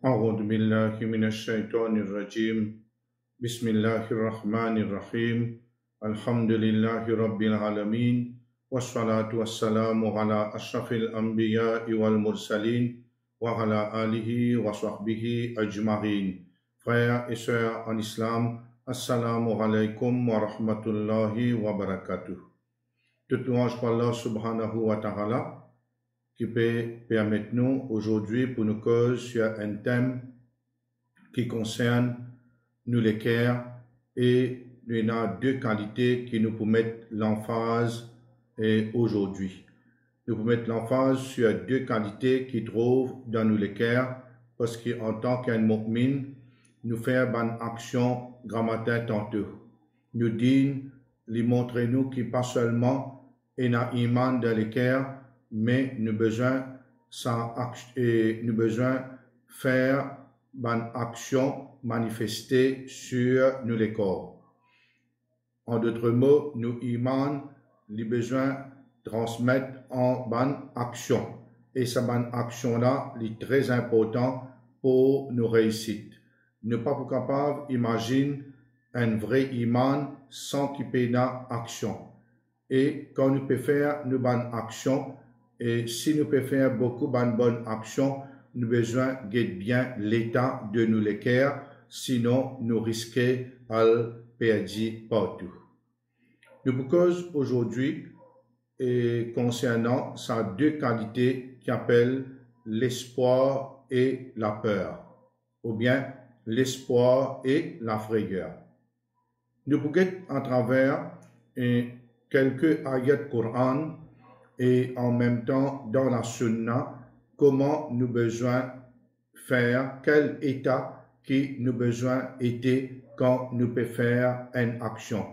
أعوذ بالله من الشيطان الرجيم بسم الله الرحمن الرحيم الحمد لله رب العالمين والصلاة والسلام على أشرف الأنبياء والمرسلين وعلى آله وصحبه أجمعين. Frères et sœurs en islam, assalamu alaikum wa rahmatullahi wa barakatuh. Toute louange pour Allah subhanahu wa ta'ala qui peut permettre nous aujourd'hui pour nous causer sur un thème qui concerne nous les cœurs, et il y a deux qualités qui nous permettent l'emphase aujourd'hui. Nous pouvons mettre l'emphase sur deux qualités qui trouvent dans nous les cœurs, parce qu'en tant qu'un mu'min, nous faisons une action grammaire tantôt. Nous disons, lui montrer nous qui pas seulement est un iman dans les cœurs, mais nous besoin faire une action manifestée sur nous les corps. En d'autres mots, nous iman les besoin transmettre en bonne action. Et cette bonne action-là est très important pour nos réussites. Ne pas capable d'imaginer un vrai iman sans qu'il y ait une action. Et quand nous pouvons faire une bonne action, et si nous pouvons faire beaucoup de bonnes actions, nous avons besoin de bien l'état de nous les cœurs, sinon nous risquons de perdre partout. Nous cause aujourd'hui concernant ces deux qualités qui appellent l'espoir et la peur, ou bien l'espoir et la frayeur. Nous pouvons à travers quelques ayats Coran et en même temps dans la Sunna, comment nous besoin faire, quel état qui nous besoin était quand nous pouvons faire une action.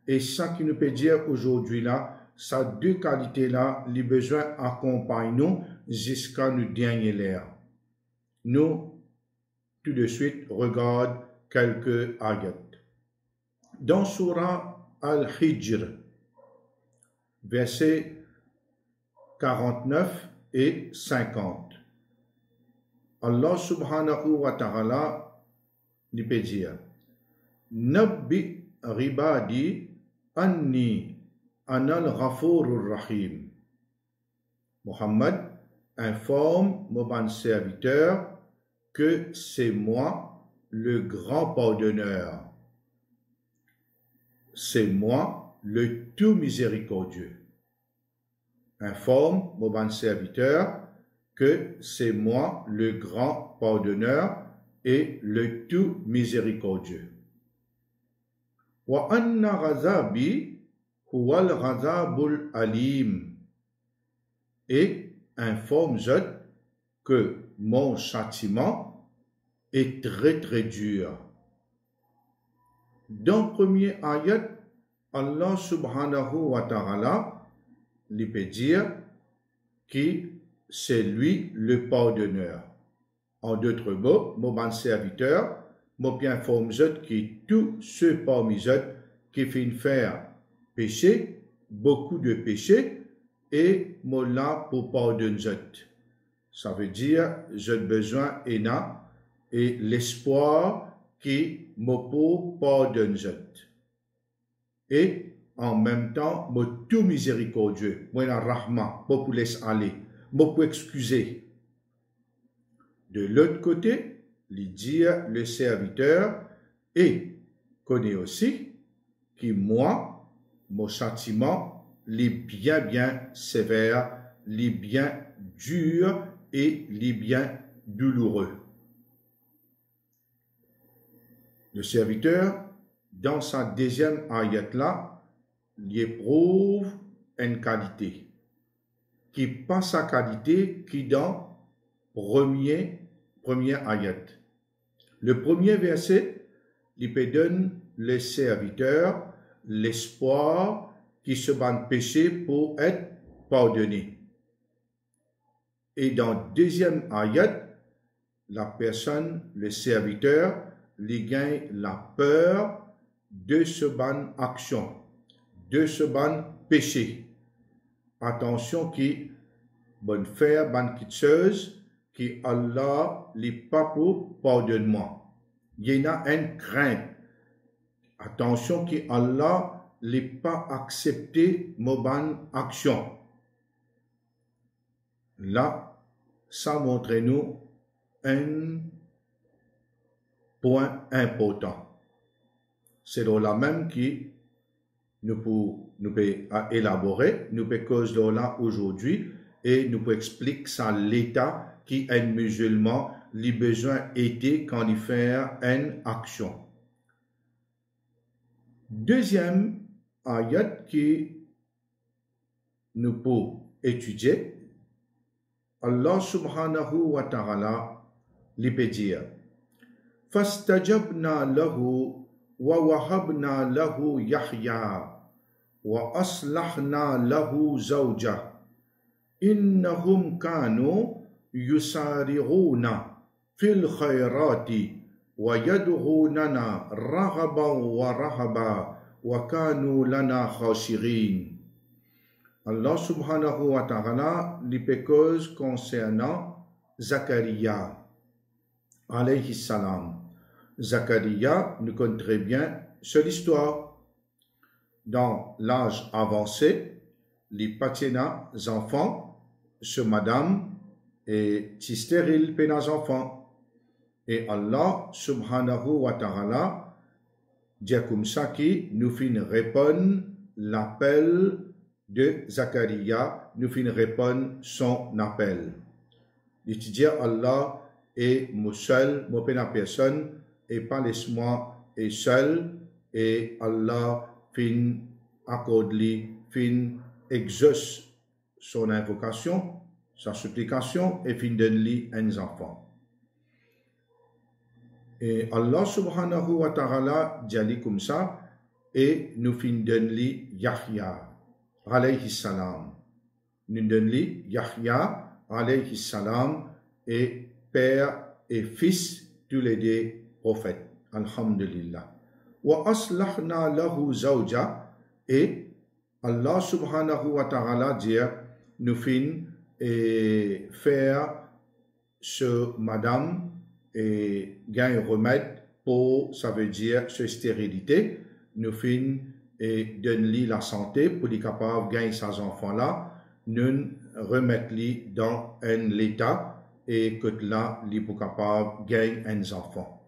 Et ça qui nous peut dire aujourd'hui là, ces deux qualités là, les besoins accompagnent nous jusqu'à nous dernier l'air. Nous, tout de suite, regarde quelques ayats. Dans Surah Al-Hijr, versets 49 et 50. Allah subhanahu wa ta'ala lui peut dire Nabbi ribadi anni anal ghafurur rahim. Muhammad informe mon serviteur que c'est moi le grand pardonneur. C'est moi le tout miséricordieux. Informe mon serviteur que c'est moi le grand pardonneur et le tout miséricordieux. Wa anna ghazabi huwal ghazabul alim. Et informe-je que mon châtiment est très très dur. Dans le premier ayat, Allah subhanahu wa ta'ala lui peut dire que c'est lui le pardonneur. En d'autres mots, mon serviteur, mon bien informe que tous ceux parmi eux qui finissent faire péché, beaucoup de péchés, et mon là pour pardonner. Ça veut dire, j'ai besoin et l'espoir qui me pour pardonner. Et en même temps, moi tout miséricordieux, moi la rahma, moi pour laisser aller, moi pour excuser. De l'autre côté, il dit le serviteur et connaît aussi que moi, mon châtiment, les bien sévère, les bien dur et les bien douloureux. Le serviteur, dans sa deuxième ayat là, il éprouve une qualité qui pas sa qualité qui dans premier ayat. Le premier verset, il peut donner le serviteur l'espoir qui se bat péché pour être pardonné. Et dans le deuxième ayat, la personne, le serviteur, il gagne la peur de ce ban action, de ce ban péché. Attention qui bonne faire, bonne kitcheuse, qui Allah li pas pour pardonne-moi. Il y a une crainte. Attention qui Allah li pas accepté mon bonne action. Là, ça montre nous un point important. C'est là même qui nous peut élaborer, nous peut causer là aujourd'hui et nous peut expliquer ça l'état qui est musulman, les besoins étaient quand il fait une action. Deuxième ayat qui nous peut étudier, Allah subhanahu wa ta'ala lui peut dire فاستجبنا له ووهبنا له يحيى وأصلحنا له زوجه إنهم كانوا يسارعون في الخيرات ويدعوننا رغبا ورهبا وكانوا لنا خاشعين. Allah subhanahu wa ta'ala lui cause concernant Zacharia alayhi salam. Zacharia nous connaît très bien cette histoire. Dans l'âge avancé, les patina enfants, ce madame est stérile pénas enfants. Et Allah subhanahu wa ta'ala dit comme ça qui nous fait répondre l'appel de Zacharia, nous fin répondre son appel. L'étudier Allah et moi seul, moi pas personne, et pas laisse-moi et seul, et Allah fin accorde-lui, fin exauce son invocation, sa supplication, et fin donne-lui un enfant. Et Allah subhanahu wa ta'ala dit comme ça, et nous fin donne-lui Yahya alayhi salam. Nous donne-lui Yahya alayhi salam et père et fils tous les deux prophètes. Alhamdulillah. Wa aslahna lahu zawja et Allah subhanahu wa ta'ala dit nous fin et faire ce madame et gain remède pour ça veut dire ce stérilité nous fin et donne-lui la santé pour être capable de gagner ses enfants-là, nous remettre-lui dans un état et que là, il est capable de gagner un enfant.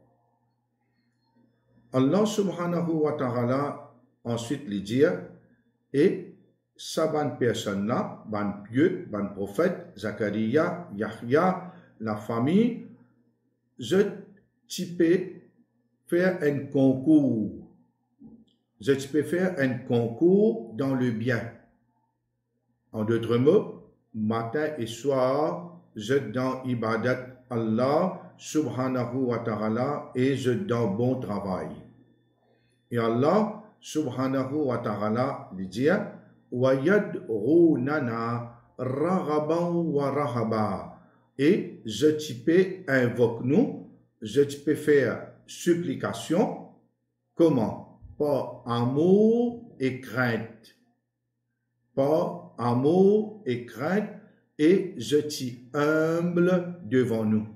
Allah subhanahu wa ta'ala ensuite lui dit, et sa bonne personne-là, bonne pieux, bonne prophète, Zacharia, Yahya, la famille, tu peux faire un concours. Je peux faire un concours dans le bien. En d'autres mots, matin et soir, je dans ibadat Allah subhanahu wa ta'ala et je dans bon travail. Et Allah subhanahu wa ta'ala dit wa yad'unana raghaban wa rahaba et je peux invoquer nous, je peux faire supplication. Comment? Par amour et crainte. Par amour et crainte, et je t'y humble devant nous.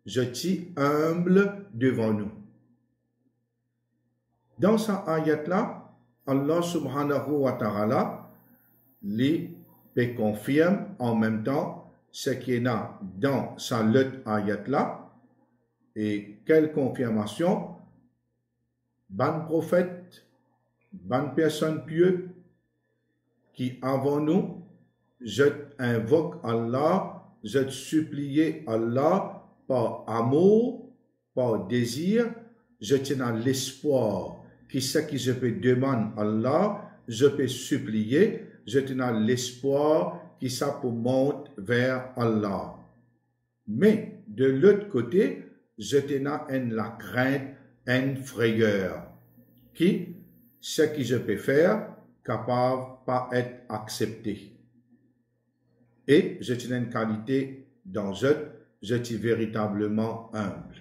Je t'y humble devant nous. Dans cette ayat-là, Allah subhanahu wa ta'ala lui confirme en même temps ce qu'il y a dans sa lutte ayat-là. Et quelle confirmation? Bonne prophète, bonne personne pieuse, qui avant nous, je invoque Allah, je supplie Allah par amour, par désir, je tiens à l'espoir, qui c'est que je peux demander Allah, je peux supplier, je tiens à l'espoir qui ça pour monter vers Allah. Mais de l'autre côté, je tiens à la crainte, une frayeur, qui, ce que je peux faire, capable pas être accepté. Et je tiens une qualité dans je suis véritablement humble.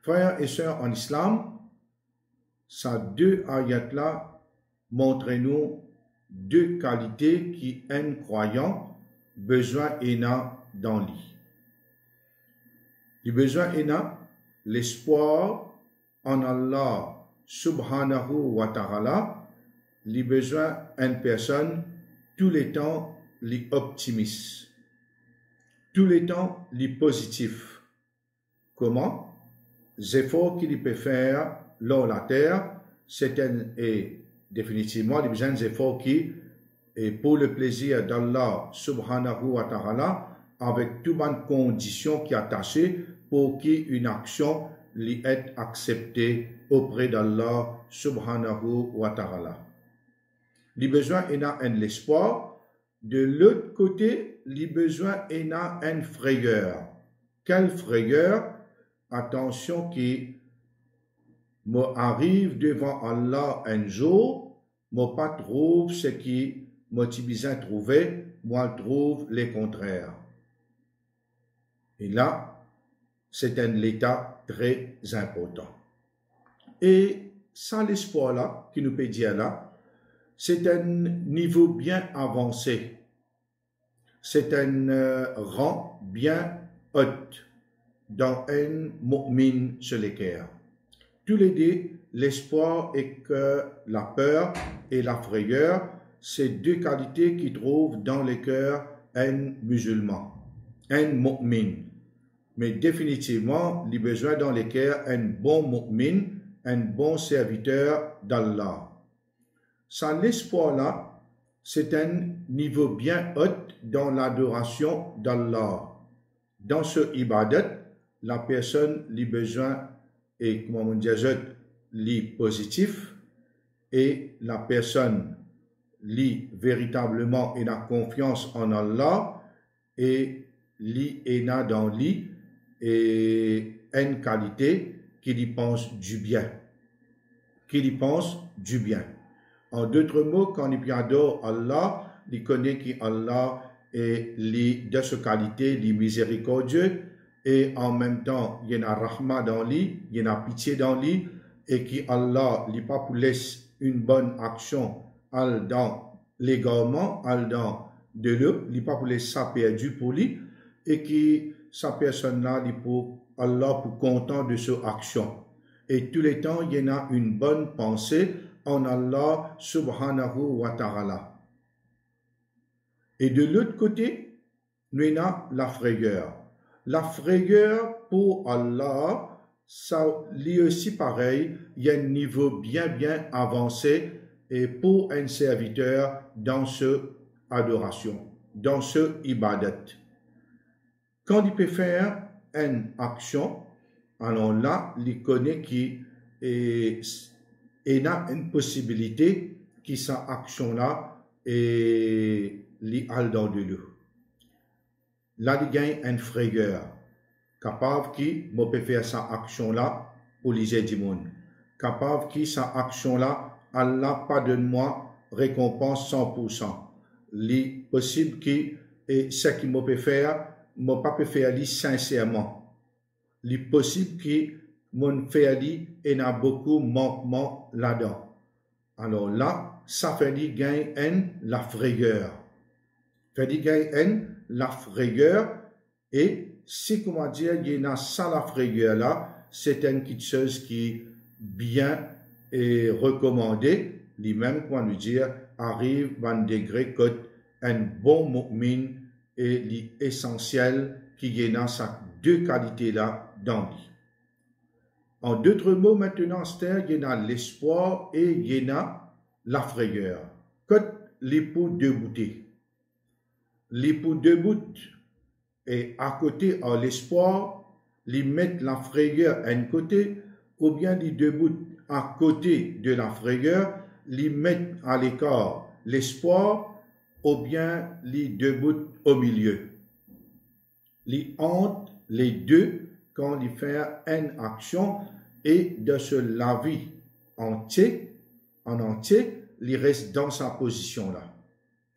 Frères et sœurs en islam, ces deux ayats-là montrent-nous deux qualités qui, un croyant, besoin ena dans lui. Le besoin ena l'espoir en Allah subhanahu wa ta'ala, le besoin une personne tous les temps les optimiste, tous les temps les positif. Comment? Les efforts qu'il peut faire dans la terre, c'est définitivement les besoins des efforts qui et pour le plaisir d'Allah subhanahu wa ta'ala, avec toutes les conditions qui sont attachées pour qu'une action lui être acceptée auprès d'Allah subhanahu wa ta'ala. Les besoins en a un l'espoir. De l'autre côté, les besoins en a une frayeur. Quelle frayeur? Attention qui m'arrive devant Allah un jour, moi pas trouve ce qui m'a besoin de trouver, moi trouve les contraires. Et là, c'est un état très important. Et ça, l'espoir-là, qui nous peut dire là, c'est un niveau bien avancé. C'est un rang bien haut dans un mu'min sur les cœurs. Tous les deux, l'espoir et que la peur et la frayeur, c'est deux qualités qui trouvent dans le cœur un musulman, un mu'min. Mais définitivement, les besoins dans le cœur, un bon mu'min, un bon serviteur d'Allah. Ça, l'espoir-là, c'est un niveau bien haut dans l'adoration d'Allah. Dans ce ibadat, la personne, les besoins et, comment on dit, les positifs, et la personne, li véritablement et la confiance en Allah et li ena dans lui et une qualité qui lui pense du bien. Qui lui pense du bien. En d'autres mots, quand il adore Allah, il connaît qu'Allah est de cette qualité, il est miséricordieux et en même temps, il y a rahma dans lui, il y a pitié dans lui et qu'Allah n'est pas pour laisser une bonne action dans l'égarement, dans de l'eau, il n'est pas pour laisser ça perdu pour lui et que sa personne-là, Allah pour content de cette action. Et tout le temps, il y en a une bonne pensée en Allah subhanahu wa ta'ala. Et de l'autre côté, nous avons la frayeur. La frayeur pour Allah, ça lui aussi pareil, il y a un niveau bien avancé et pour un serviteur dans ce adoration, dans ce ibadat. Quand il peut faire une action, alors là, il connaît qu'il a une possibilité que sa action-là est dans de l'eau. Là, il gagne une frayeur, capable qui peut faire sa action-là pour les du monde. Capable qui sa action-là, Allah pardonne-moi, récompense 100%. Il possible qui et ce qu'il peut faire, moi pas peut faire sincèrement. Il est possible que mon faire il y a beaucoup de manquements là-dedans. Alors là, ça fait dire gagne la frayeur. Fait dire gagne la frayeur et si comment dire il y a ça la frayeur là, c'est une petite chose qui bien est recommandée, lui-même comment nous dire arrive à un degré que un bon mu'min est l'essentiel qui y a ces deux qualités-là dans lui. En d'autres mots, maintenant, il y a l'espoir et il y a la frayeur. Quand l'époux debouté. L'époux debout et à côté à l'espoir, ils mettent la frayeur à un côté, ou bien les debout à côté de la frayeur, ils mettent à l'écart l'espoir, ou bien les debout au milieu. Les entre les deux quand ils font une action et de ce la vie en entier, il reste dans sa position là.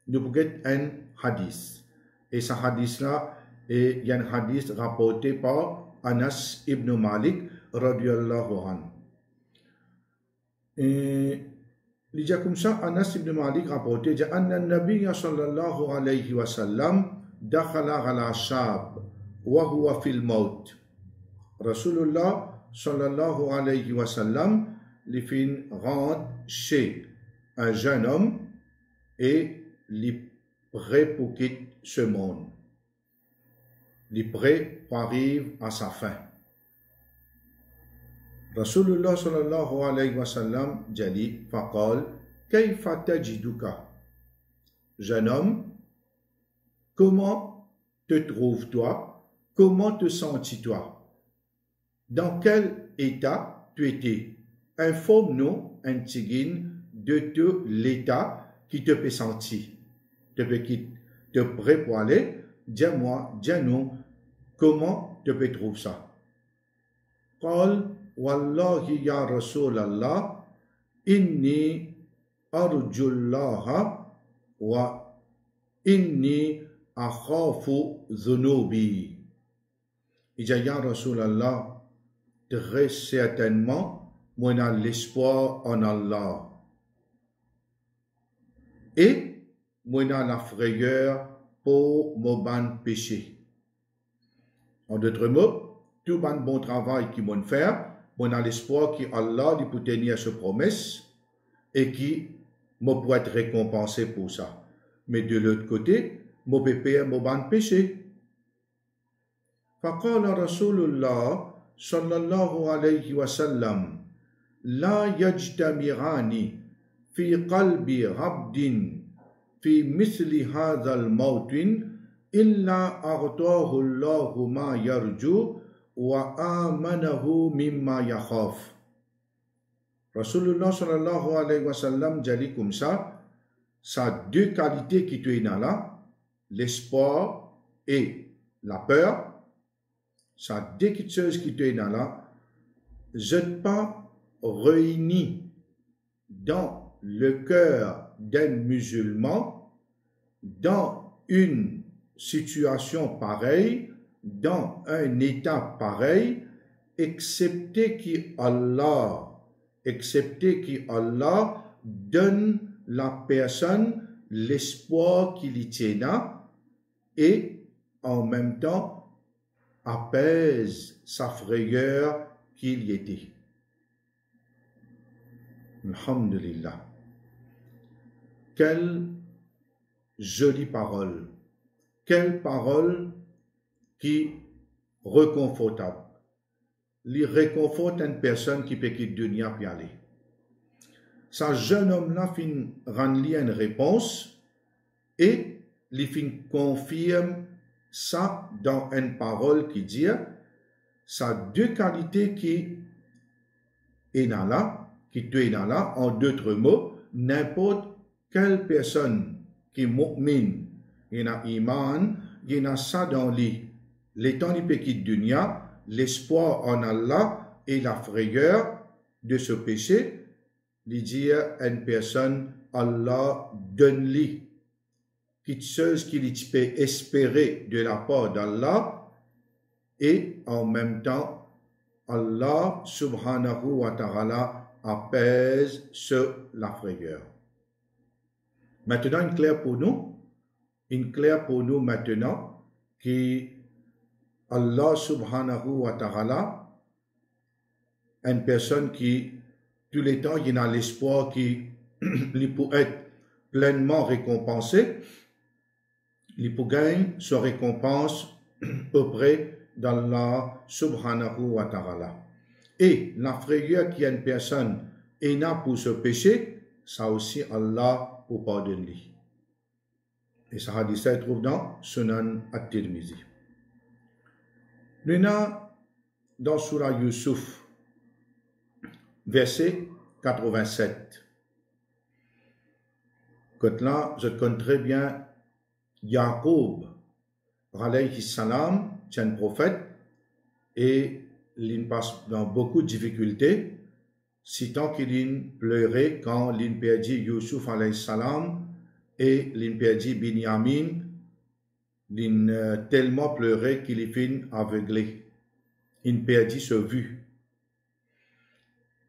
Nous pouvons un hadith. Et ce hadith-là, il y a un hadith rapporté par Anas ibn Malik, radiyallahu anhu. Et il y a comme ça, Anas ibn Malik rapporté, il y a un Nabi sallallahu alayhi wa sallam, dakhala ala shab wa huwa fil maut. Rasulullah sallallahu alayhi wa sallam li fin rentre chez un jeune homme et li prêt pour quitter ce monde. Li prêt pour arriver à sa fin. Rasulullah sallallahu alayhi wa sallam dit faqal kayfa tajiduka. Jeune homme, comment te trouves-toi? Comment te sens-tu-toi? Dans quel état tu étais? Informe-nous, de tout l'état qui te fait sentir. Te prêt pour aller, dis-moi, dis-nous, comment te peux trouver ça? Qal, wallahi ya Rasulallah, inni arjullaha wa inni akhafu dhunubi. Il dit, ya Rasulallah, très certainement, moi j'ai l'espoir en Allah. Et moi j'ai la frayeur pour mon ban péché. En d'autres mots, tout bon travail qui m'ont fait, moi j'ai l'espoir qu'Allah peut tenir sa promesse et qui me peut être récompensé pour ça. Mais de l'autre côté, moi peux payer mon ban péché. فقال رسول الله صلى الله عليه وسلم لا يجتمعان في قلب عبد في مثل هذا الموطن إلا أعطاه الله ما يرجو وآمنه مما يخاف. Rasulullah sallallahu alayhi wa sallam dit comme ça deux qualités qui te là, l'espoir et la peur. Ça deux choses qui te là, n'est pas réunis dans le cœur d'un musulman dans une situation pareille, dans un état pareil, excepté qu'Allah donne la personne l'espoir qu'il y tient et en même temps apaise sa frayeur qu'il y était. Alhamdulillah. Quelle jolie parole. Quelle parole qui réconfortable. Il réconforte une personne qui peut quitter le dunya puis aller. Ce jeune homme-là fin rendre une réponse et il fin confirme ça dans une parole qui dit ça deux qualités qui est là, en d'autres mots, n'importe quelle personne qui est mu'min, il a iman, il a ça dans les temps du péché de dunya, l'espoir en Allah et la frayeur de ce péché, il dit à une personne, Allah donne-lui quelque chose qu'il peut espérer de la part d'Allah et en même temps, Allah subhanahu wa ta'ala apaise la frayeur. Maintenant, une claire pour nous maintenant que Allah subhanahu wa ta'ala, une personne qui, tous les temps, il a l'espoir qu'il peut être pleinement récompensé, il peut gagner sa récompense auprès d'Allah subhanahu wa ta'ala. Et la frayeur qu'il y a une personne et n'a pour ce péché, ça aussi Allah pour pardonner. Et ça hadith se trouve dans Sunan at-Tirmizi. Nous sommes dans Surah Yusuf, verset 87. Quand là, je connais très bien Yaqub, alayhi salam, c'est un prophète, et il passe dans beaucoup de difficultés, si tant qu'il pleurait quand il perdit Yusuf alayhi salam et il perdit Binyamin, il tellement pleuré qu'il est fin aveuglé. Il perdit sa vue.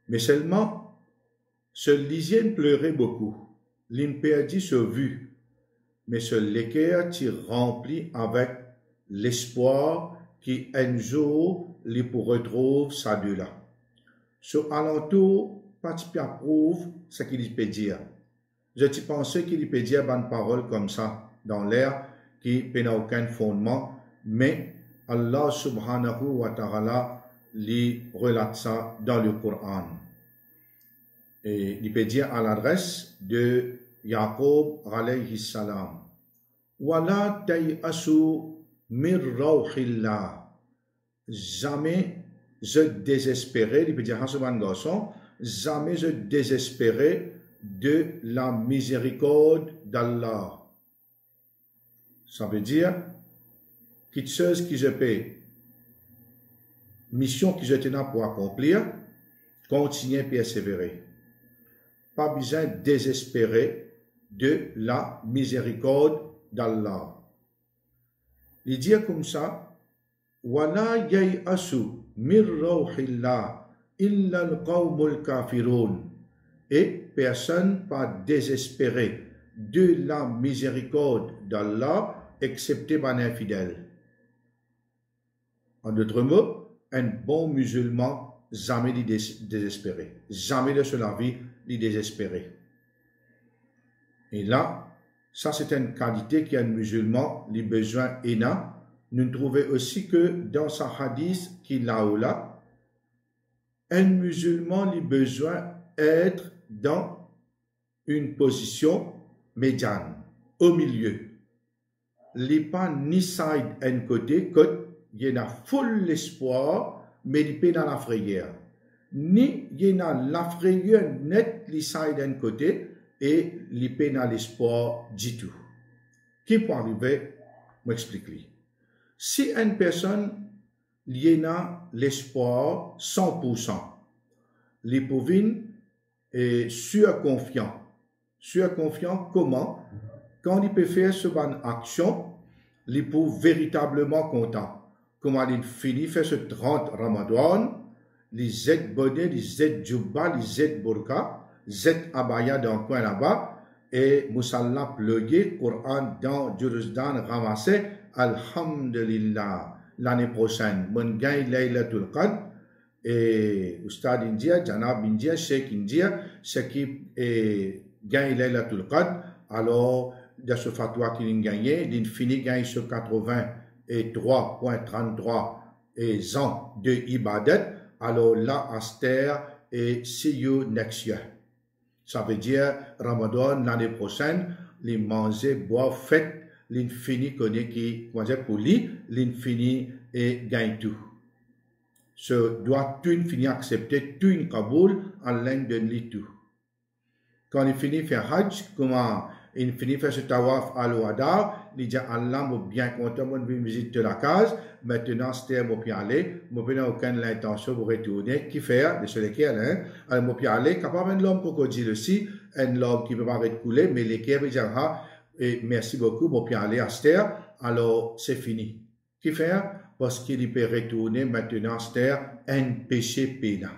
Mais seulement, ce lisier pleurait beaucoup. Il perdit sa vue. mais ce l'équerre tu remplis avec l'espoir qui un jour il pour retrouver sa de là. Sur alentour, pas tu approuve ce qu'il peut dire. Je te pensais qu'il peut dire une parole comme ça dans l'air qui n'a aucun fondement, mais Allah subhanahu wa ta'ala lui relate ça dans le Coran. Et il peut dire à l'adresse de Jacob alayhi salam, Wala tay'asu mir rawhillah. Jamais je désespérais, il peut dire à ce garçon, jamais je désespérais de la miséricorde d'Allah. Ça veut dire, quelque chose que je peux, mission que je tenais pour accomplir, continuer à persévérer. Pas besoin de désespérer de la miséricorde d'Allah. Il dit comme ça, Wala yay'asu mir rawhillah illa al-qawmul kafirun. Et personne pas désespéré de la miséricorde d'Allah excepté les infidèles. En d'autres mots, un bon musulman jamais désespéré, jamais de la vie désespéré. Et là, ça c'est une qualité qu'un musulman a besoin d'ena. Nous trouvons aussi que dans sa hadith qu'il a là, un musulman a besoin d'être dans une position médiane, au milieu. Il n'est pas ni side un côté, il y a full espoir, mais il n'est pas dans la frayeur. Ni il y a la frayeur net, il side un côté, et il n'est pas dans l'espoir du tout. Qui peut arriver, m'explique-lui. Si une personne y a l'espoir 100%, il peut et surconfiant. Surconfiant comment? Quand il peut faire ce bonne action, il peut véritablement content. Comment il finit faire ce 30 Ramadan, les Z bonnet, les Z djubba, les Z burqa, Z abaya dans le coin là-bas, et Moussalla pleugué, Coran dans Jurusdan ramassé, Alhamdulillah, l'année prochaine, mon gain Laylatul Qadr, et Oustad India, Janab India, Sheikh India, ce qui gagne Laylatul Qadr, alors de ce fatwa qu'il a gagné, il finit gagne sur 83.33 ans de ibadat, alors là, Aster et see you next year. Ça veut dire Ramadan l'année prochaine, les manger, boire, fête, l'infini connaît qui, comment dire, pour lui, l'infini et gagne tout. Ce doit tout finir accepter tout une Kaboul en l'un de lui tout. Quand il finit faire Hajj, comment il finit faire ce tawaf à l'Ouada, il dit Allah m'a bien content, moi je visite la case, maintenant c'était moi puis aller, moi n'ai aucune intention de retourner, qui fait, de ce lesquels, hein, alors moi puis aller, capable de l'homme crocodile aussi, un homme qui peut pas être coulé, mais lesquels veut dire ah, et merci beaucoup, moi puis aller à Ster, alors c'est fini. Qui fait? Parce qu'il peut retourner maintenant Ster, un péché pénal.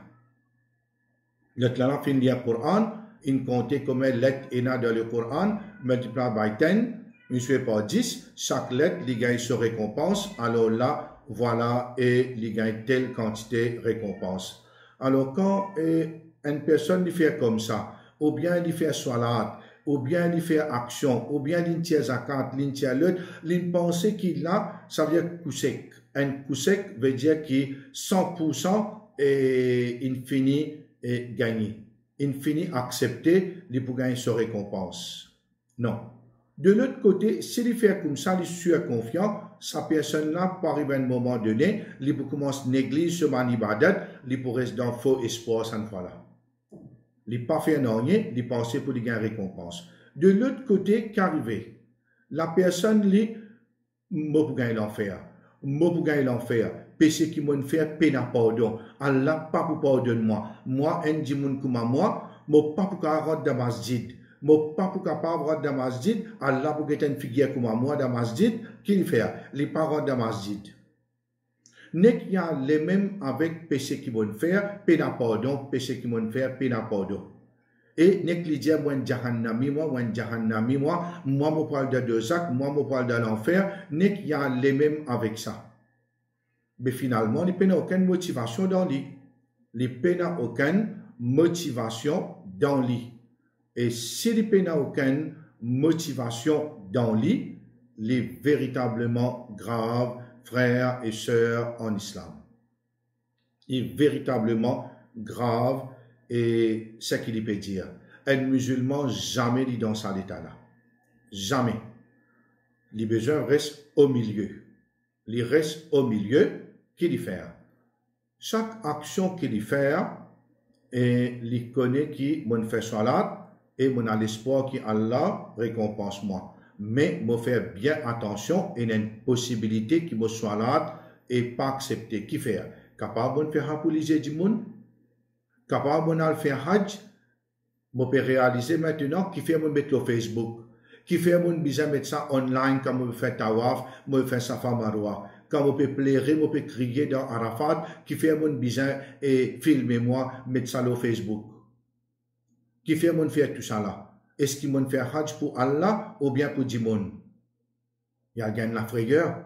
Le clan finit le Coran, il comptait comme lettre ena dans le Coran, multiplié by 10, multiplié par 10, chaque lettre, il gagne sa récompense, alors là, voilà, et il gagne telle quantité de récompense. Alors quand une personne fait comme ça, ou bien il fait salat, ou bien il fait action, ou bien il tient zakat, il tient l'autre, il pense qu'il a, ça veut dire kousek. Un kousek veut dire qu'il 100% et il finit et gagner. Il finit accepter, il peut gagner sa récompense. Non. De l'autre côté, s'il fait comme ça, il est surconfiant, sa personne-là, par un moment donné, il peut commencer à négliger ce manibadat, il peut rester dans faux espoir cette fois-là. Il n'a pas fait rien, il pensait pour gagner récompense. De l'autre côté, qu'arriver? La personne, lui, moi pour gagner l'enfer. Moi pour gagner l'enfer. Péché qui m'a fait, peine à pardon. Allah pas pour pardonner moi. Moi, un dimoun comme moi, pas pour rentrer dans la masjid. Moi pas pour capable rentrer dans la masjid. Allah pour être une figure comme moi dans la masjid. Qu'il fait? Il pas rentrer dans la masjid. N'est qu'il y a les mêmes avec péché qui vont faire, peine à pardon, péché qui vont faire, peine à pardon. et nek li dire moi jahannami moi me parle de deux actes, moi me parle de l'enfer, nek y a les mêmes avec ça. Mais finalement, il n'y a aucune motivation dans lui. Il n'y a aucune motivation dans lui. Et s'il n'y a aucune motivation dans lui, il est véritablement grave, frères et sœurs en islam. Il est véritablement grave et ce qu'il peut dire. Un musulman jamais dit dans cet état-là. Jamais. Les besoins restent au milieu. Il reste au milieu qu'il y fait. Chaque action qu'il y fait, et il connaît qui m'en fait salat et mon a l'espoir qu'Allah récompense moi. Mais me faire bien attention, il y a une possibilité qui me salat et pas accepter. Qui fait? Capable de faire pour les du monde, capable de faire hajj, me peut réaliser maintenant qui fait me mettre sur Facebook, qui fait mon besoin mettre ça online comme me fait tawaf, me fait safa marwa. Quand on peut pleurer, on peut crier dans Arafat, qui fait mon besoin et filmer moi, mettre ça sur Facebook. Qui fait mon faire tout ça là? Est-ce qu'il m'en fait hajj pour Allah ou bien pour Dimon? Il y a gagné la frayeur.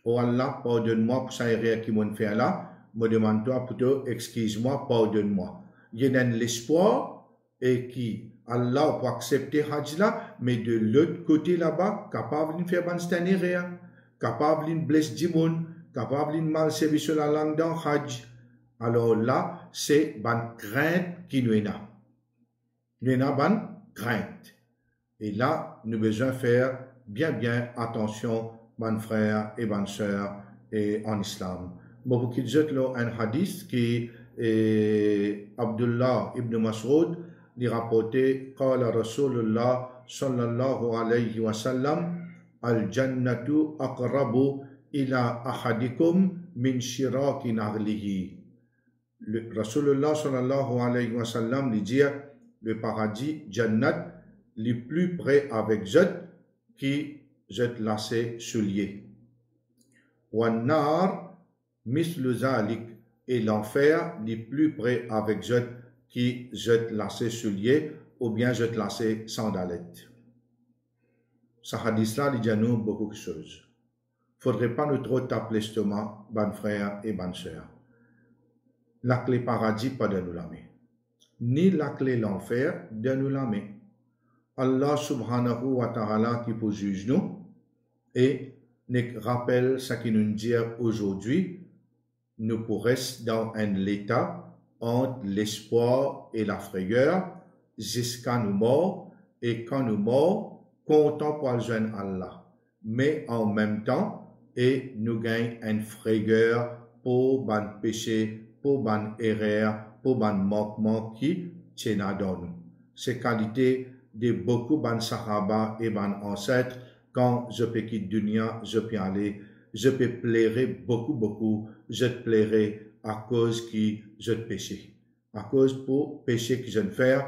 Oh Allah, pardonne-moi pour ça qui m'en fait là. Me demande-toi plutôt, excuse-moi, pardonne-moi. Il y a l'espoir et qui Allah pour accepter hajj là, mais de l'autre côté là-bas, capable de faire ban rien. Capable de blesser du monde, capable de mal servir sur la langue dans Hajj. Alors là, c'est une crainte qui nous est là. Nous avons une crainte. Et là, nous devons besoin faire bien attention, mes frères et mes sœurs en islam. Bon, vous qui un hadith qui est Abdullah ibn Mas'ud, il rapporté, Qala Rasulullah sallallahu alayhi wa sallam, Al-Jannatu aqrabu ila ahadikum min shiraki naghlihi. Rasulullah sallallahu alayhi wa sallam dit le paradis, Jannat, le plus près avec Zot qui Zot lacé soulier. Wan nar mislu zalik et l'enfer, le plus près avec Zot qui Zot lacé soulier ou bien Zot lacé sandalette. Ce hadith-là dit à nous beaucoup de choses. Il ne faudrait pas nous trop taper l'estomac, bonnes frères et bonnes sœurs. La clé paradis, pas de nous la main. Ni la clé l'enfer, de nous la main. Allah subhanahu wa ta'ala qui peut juger nous et nous rappelle ce qu'il nous dit aujourd'hui, nous pourrons rester dans un état entre l'espoir et la frayeur jusqu'à nous morts et quand nous morts, content pour rejoindre Allah, mais en même temps, et nous gagnons une frayeur pour ban péché, pour ban erreur, pour ban manquement qui tient dans nous. Ces qualités de beaucoup ban sahaba et ban ancêtres, quand je peux quitter dunya, je peux aller, je peux plairer beaucoup, je te plairai à cause qui je te péché, à cause pour péché que je ne fais,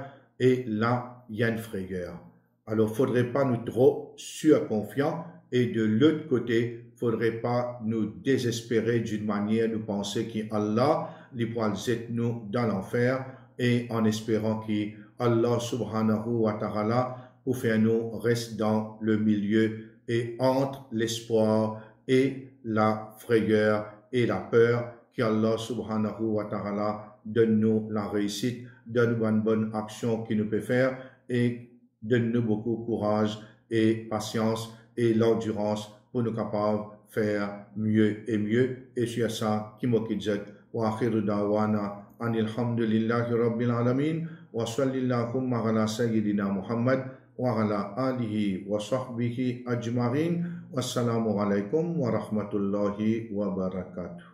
et là, il y a une frayeur. Alors, il ne faudrait pas nous trop surconfiants et de l'autre côté, il ne faudrait pas nous désespérer d'une manière de penser qu'Allah les pourra nous dans l'enfer et en espérant qu'Allah subhanahu wa ta'ala pour faire nous rester dans le milieu et entre l'espoir et la frayeur et la peur qu'Allah subhanahu wa ta'ala donne nous la réussite, donne nous une bonne action qu'il nous peut faire et donne-nous beaucoup de courage et patience et l'endurance pour nous capables de faire mieux et mieux. Et sur ça, qui m'occupe wa akhiru da'wana anilhamdulillahi rabbil alamin wa sallallahu ala sayyidina Muhammad wa ala alihi wa sahbihi ajma'in. Wassalamu alaikum wa rahmatullahi wa barakatuh.